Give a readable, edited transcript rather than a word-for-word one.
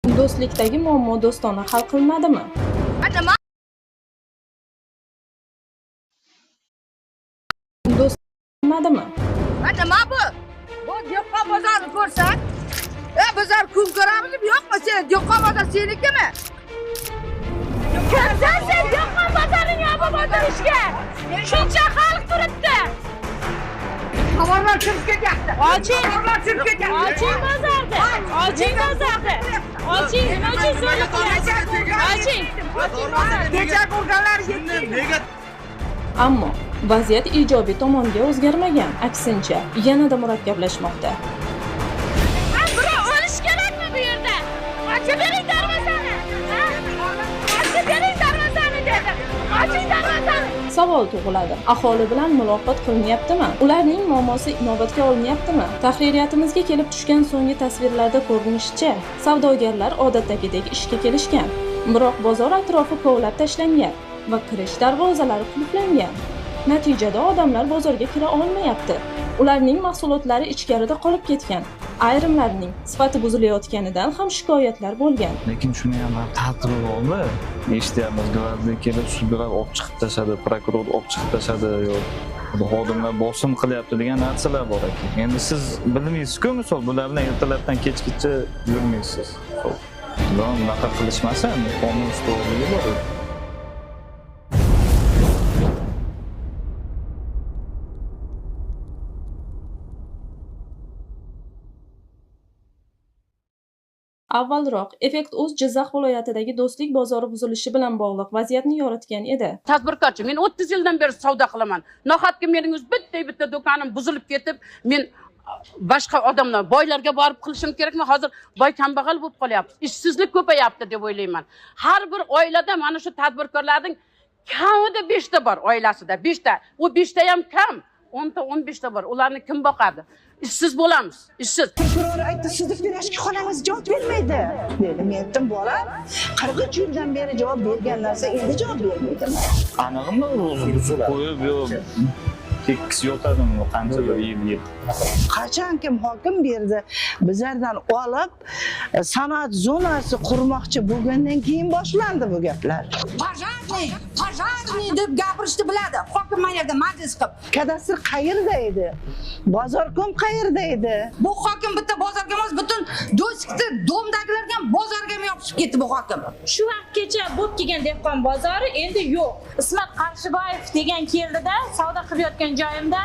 Do'stlikdagi muammo do'stona hal qilinadimi? Do'stlanadimi? Nima bu? Bu dehqon bozorini ko'rsan? Bizlar kun ko'ramizmi yo'qmi sen? Dehqon bozor senikimi? Kimsan sen dehqon bozorini yopib o'tirishga? Shuncha xalq turibdi. Tovarlar kirib ketyapti. Oching. Tovarlar kirib ketyapti. Oching bozorni. Oching bozorni. Oching, nima uchun zo'rlik qilyapsiz? Oching. Kecha ko'rganlar yetdi. Ammo vaziyat ijobiy tomonga o'zgarmagan, aksincha yanada murakkablashmoqda. Birov o'lish kerakmi bu yerda? Ochib bering darvozani. Ochib bering darvozani dedi. Oching darvozani. Savol tug'iladi. Aholi bilan muloqot qilinyaptimi? Ularning muammosi inobatga olinyaptimi? Tahririyatimizga kelib tushgan so'nggi tasvirlarda ko'rinishicha, savdogarlar odatdagidek ishga kelishgan, biroq bozor atrofi kovlab tashlangan va kirish darvozalari qulflangan. Natijada odamlar bozorga kira olmayapti. Ularning mahsulotlari ichkarida qolib ketgan. Ayrimlarining sifati buzilayotganidan ham shikoyatlar bo'lgan. Lekin shuni ham ta'til bo'ldi. Eshityapmiz, gvardiya kelib sudlar olib chiqib tashadi, prokuror olib chiqib tashadi, xodimlar bosim qilyapti degan narsalar bor ekan. Endi siz bilmaysiz-ku, misol bular bilan ertalabdan kechgacha yurmaysiz. Bunaqa qilishmasa, qonun ustuvorligi bor. Avvalroq Effekt.uz Jizzax viloyatidagi do'stlik bozori buzilishi bilan bog'liq vaziyatni yoritgan edi. Tadbirkorchi, men 30 yildan beri savdo qilaman. Nahotki mening o'z bitta do'konim buzilib ketib, men boshqa odamlar, boylarga borib qilishim kerakmi? Hozir boy kambag'al bo'lib qolyapti. Ishsizlik ko'payapti deb o'ylayman. Har bir oilada mana shu tadbirkorlarning kamida 5 ta bor oilasida, 5 ta. U 5 ta ham kam. 10 ta, 15 ta bor. Ularni kim boqadi? Ishsiz bo'lamiz. Ishsiz. Prokuror aytdi, sizni tashki xonangiz javob bermaydi. Dedi, men aytdim, bola, 43 yildan beri javob bergan narsa endi javob bermaydi. Anig'imi qo'yib yo'q. Tekis yotadimi qanchalar yil. Qachon kim hokim berdi, bizlardan olib sanoat zonasi qurmoqchi bo'lgandan keyin boshlandi bu gaplar. Pajadniy deb gapirishni biladi. Hokim mana yerda majlis qilib. Kadastr qayerda edi? Bozorkom qayerda edi? Bu hokim bitta bozorga emas, butun do'stlikni domdagilarga ham bozorga ham yopishib ketdi bu hokim. Shu vaqtgacha bo'lib kelgan dehqon bozori endi yo'q. Ismat Qarshiboyev degan keldida savdo qilayotgan joyimda